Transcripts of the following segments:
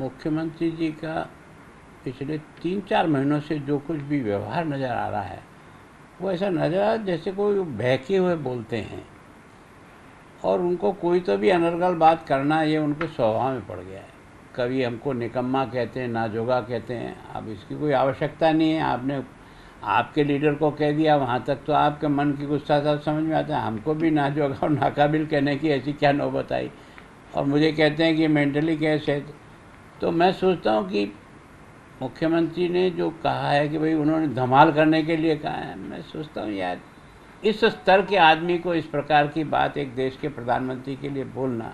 मुख्यमंत्री जी का पिछले 3-4 महीनों से जो कुछ भी व्यवहार नज़र आ रहा है, वो ऐसा नज़र आ रहा है जैसे कोई बहके हुए बोलते हैं, और उनको कोई तो भी अनर्गल बात करना ये उनके स्वभाव में पड़ गया है। कभी हमको निकम्मा कहते हैं, नाजोगा कहते हैं। अब इसकी कोई आवश्यकता नहीं है, आपने आपके लीडर को कह दिया, वहाँ तक तो आपके मन की गुस्सा सब समझ में आता है। हमको भी नाजोगा और नाकाबिल कहने की ऐसी क्या नौबत आई, और मुझे कहते हैं कि मेंटली कैसे है। तो मैं सोचता हूँ कि मुख्यमंत्री ने जो कहा है कि भाई उन्होंने धमाल करने के लिए कहा है, मैं सोचता हूँ यार, इस स्तर के आदमी को इस प्रकार की बात एक देश के प्रधानमंत्री के लिए बोलना,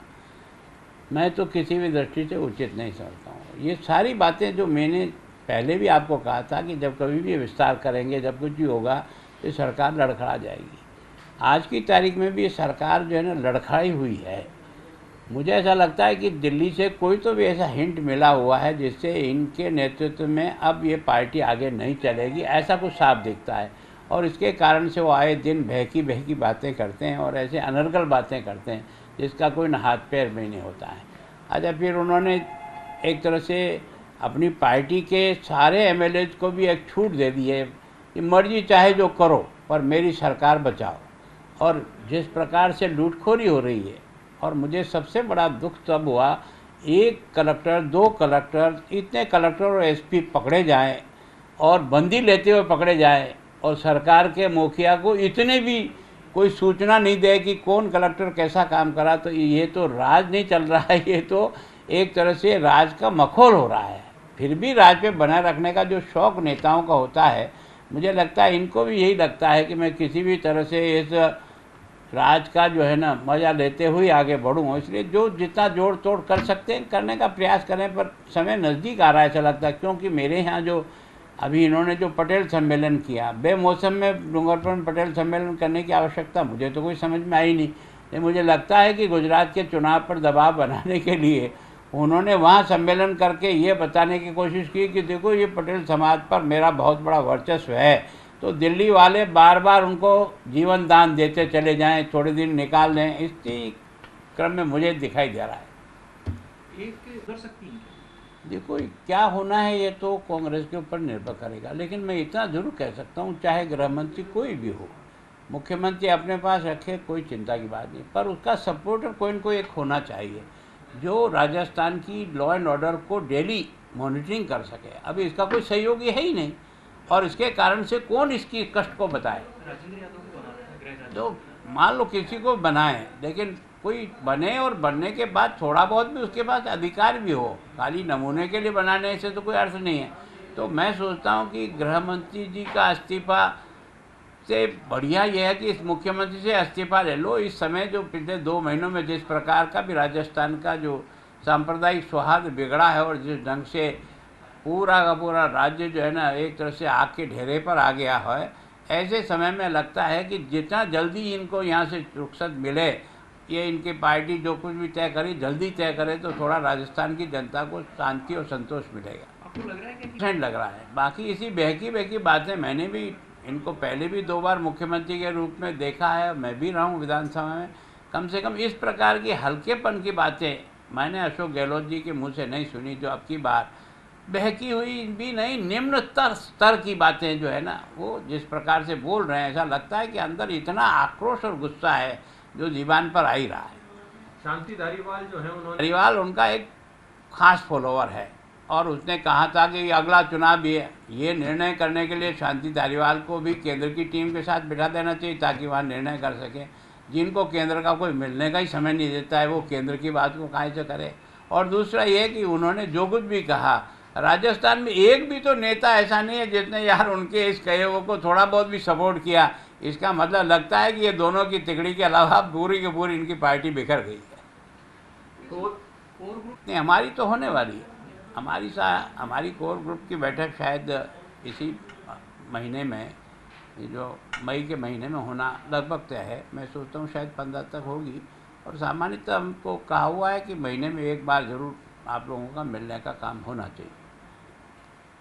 मैं तो किसी भी दृष्टि से उचित नहीं समझता हूँ। ये सारी बातें जो मैंने पहले भी आपको कहा था कि जब कभी भी विस्तार करेंगे, जब कुछ भी होगा, तो सरकार लड़खड़ा जाएगी। आज की तारीख में भी ये सरकार जो है ना लड़खड़ाई हुई है। मुझे ऐसा लगता है कि दिल्ली से कोई तो भी ऐसा हिंट मिला हुआ है जिससे इनके नेतृत्व में अब ये पार्टी आगे नहीं चलेगी, ऐसा कुछ साफ दिखता है। और इसके कारण से वो आए दिन बहकी बहकी बातें करते हैं और ऐसे अनर्गल बातें करते हैं जिसका कोई न हाथ पैर में नहीं होता है। अच्छा, फिर उन्होंने एक तरह से अपनी पार्टी के सारे एमएलएज को भी एक छूट दे दी है कि मर्जी चाहे जो करो पर मेरी सरकार बचाओ। और जिस प्रकार से लूटखोरी हो रही है, और मुझे सबसे बड़ा दुख तब हुआ, एक कलेक्टर, दो कलेक्टर, इतने कलेक्टर और एसपी पकड़े जाएं और बंदी लेते हुए पकड़े जाएं, और सरकार के मुखिया को इतने भी कोई सूचना नहीं दे कि कौन कलेक्टर कैसा काम करा। तो ये तो राज नहीं चल रहा है, ये तो एक तरह से राज का मखौल हो रहा है। फिर भी राज पे बनाए रखने का जो शौक़ नेताओं का होता है, मुझे लगता है इनको भी यही लगता है कि मैं किसी भी तरह से इस राज का जो है ना मज़ा लेते हुए आगे बढ़ूँ। इसलिए जो जितना जोड़ तोड़ कर सकते हैं करने का प्रयास करें, पर समय नज़दीक आ रहा है ऐसा लगता है। क्योंकि मेरे यहाँ जो अभी इन्होंने जो पटेल सम्मेलन किया, बेमौसम में डूंगरपुर में पटेल सम्मेलन करने की आवश्यकता मुझे तो कोई समझ में आई नहीं। लेकिन मुझे लगता है कि गुजरात के चुनाव पर दबाव बनाने के लिए उन्होंने वहाँ सम्मेलन करके ये बताने की कोशिश की कि देखो ये पटेल समाज पर मेरा बहुत बड़ा वर्चस्व है, तो दिल्ली वाले बार बार उनको जीवन दान देते चले जाएं, थोड़े दिन निकाल लें। इसी क्रम में मुझे दिखाई दे रहा है। एक उधर सकती है। देखो क्या होना है ये तो कांग्रेस के ऊपर निर्भर करेगा, लेकिन मैं इतना जरूर कह सकता हूँ, चाहे गृह मंत्री कोई भी हो, मुख्यमंत्री अपने पास रखे, कोई चिंता की बात नहीं, पर उसका सपोर्टर कोई न कोई एक होना चाहिए जो राजस्थान की लॉ एंड ऑर्डर को डेली मॉनिटरिंग कर सके। अभी इसका कोई सहयोगी है ही नहीं, और इसके कारण से कौन इसकी कष्ट को बताए। राजेंद्र यादव को बनाना है गृह राज्य। तो मान लो किसी को बनाए, लेकिन कोई बने और बनने के बाद थोड़ा बहुत भी उसके पास अधिकार भी हो, खाली नमूने के लिए बनाने से तो कोई अर्थ नहीं है। तो मैं सोचता हूँ कि गृह मंत्री जी का इस्तीफा से बढ़िया यह है कि इस मुख्यमंत्री से इस्तीफा ले लो। इस समय जो पिछले 2 महीनों में जिस प्रकार का भी राजस्थान का जो सांप्रदायिक सौहार्द बिगड़ा है, और जिस ढंग से पूरा का पूरा राज्य जो है ना एक तरह से आग के ढेरे पर आ गया है, ऐसे समय में लगता है कि जितना जल्दी इनको यहाँ से रुखसत मिले, ये इनकी पार्टी जो कुछ भी तय करी जल्दी तय करे, तो थोड़ा राजस्थान की जनता को शांति और संतोष मिलेगा। आपको लग रहा है कि परसेंट लग रहा है। बाकी इसी बहकी बहकी बातें, मैंने भी इनको पहले भी 2 बार मुख्यमंत्री के रूप में देखा है, मैं भी रहा हूँ विधानसभा में। कम से कम इस प्रकार की हल्केपन की बातें मैंने अशोक गहलोत जी के मुंह से नहीं सुनी। जो अब की बार बहकी हुई भी नहीं, निम्न स्तर की बातें जो है ना, वो जिस प्रकार से बोल रहे हैं, ऐसा लगता है कि अंदर इतना आक्रोश और गुस्सा है जो जीवान पर आ ही रहा है। शांति धारीवाल जो है उन्होंने धारीवाल उनका एक खास फॉलोअर है, और उसने कहा था कि अगला चुनाव ये निर्णय करने के लिए शांति धारीवाल को भी केंद्र की टीम के साथ बिठा देना चाहिए, ताकि वहाँ निर्णय कर सकें। जिनको केंद्र का कोई मिलने का ही समय नहीं देता है, वो केंद्र की बात को काहे से करे। और दूसरा ये कि उन्होंने जो कुछ भी कहा, राजस्थान में एक भी तो नेता ऐसा नहीं है जिसने यार उनके इस कहे हुए को थोड़ा बहुत भी सपोर्ट किया। इसका मतलब लगता है कि ये दोनों की तिकड़ी के अलावा पूरी की पूरी इनकी पार्टी बिखर गई है। कोर ग्रुप नहीं, हमारी तो होने वाली है। हमारी कोर ग्रुप की बैठक शायद इसी महीने में, जो मई के महीने में होना लगभग तय है। मैं सोचता हूँ शायद 15 तक होगी, और सामान्यतः हमको कहा हुआ है कि महीने में एक बार ज़रूर आप लोगों का मिलने का काम होना चाहिए।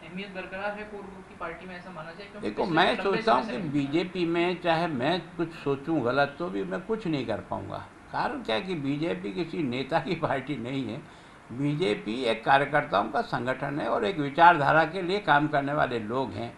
अहमियत बरकरार है कोर ग्रुप की पार्टी में, ऐसा माना जाए? क्योंकि देखो, पिछले मैं लंबे सोचता हूँ समय कि से बीजेपी में चाहे मैं कुछ सोचूं गलत, तो भी मैं कुछ नहीं कर पाऊँगा। कारण क्या है कि बीजेपी किसी नेता की पार्टी नहीं है, बीजेपी एक कार्यकर्ताओं का संगठन है और एक विचारधारा के लिए काम करने वाले लोग हैं।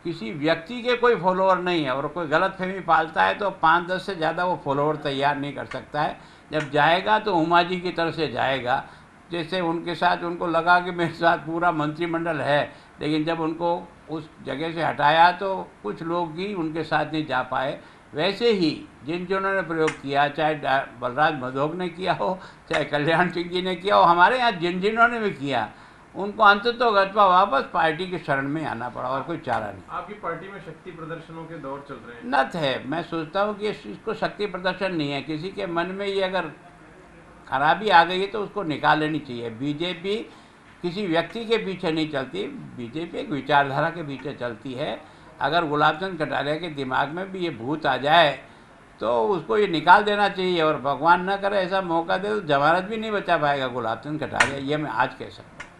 किसी व्यक्ति के कोई फॉलोअर नहीं है, और कोई गलतफहमी पालता है तो 5-10 से ज़्यादा वो फॉलोअर तैयार नहीं कर सकता है। जब जाएगा तो उमा जी की तरफ से जाएगा, जैसे उनके साथ उनको लगा कि मेरे साथ पूरा मंत्रिमंडल है, लेकिन जब उनको उस जगह से हटाया तो कुछ लोग ही उनके साथ नहीं जा पाए। वैसे ही जिन्होंने प्रयोग किया, चाहे बलराज मधोक ने किया हो, चाहे कल्याण सिंह जी ने किया हो, हमारे यहाँ जिन्होंने भी किया, उनको अंततोगत्वा वापस पार्टी के शरण में आना पड़ा, और कोई चारा नहीं। आपकी पार्टी में शक्ति प्रदर्शनों के दौर चल रहे हैं। नत है, मैं सोचता हूँ कि इसको शक्ति प्रदर्शन नहीं है। किसी के मन में ये अगर खराबी आ गई है तो उसको निकाल लेनी चाहिए। बीजेपी किसी व्यक्ति के पीछे नहीं चलती, बीजेपी एक विचारधारा के पीछे चलती है। अगर गुलाब चंद कटारिया के दिमाग में भी ये भूत आ जाए तो उसको ये निकाल देना चाहिए, और भगवान न करे ऐसा मौका दे तो जमानत भी नहीं बचा पाएगा गुलाब चंद कटारिया, ये मैं आज कह सकता हूँ।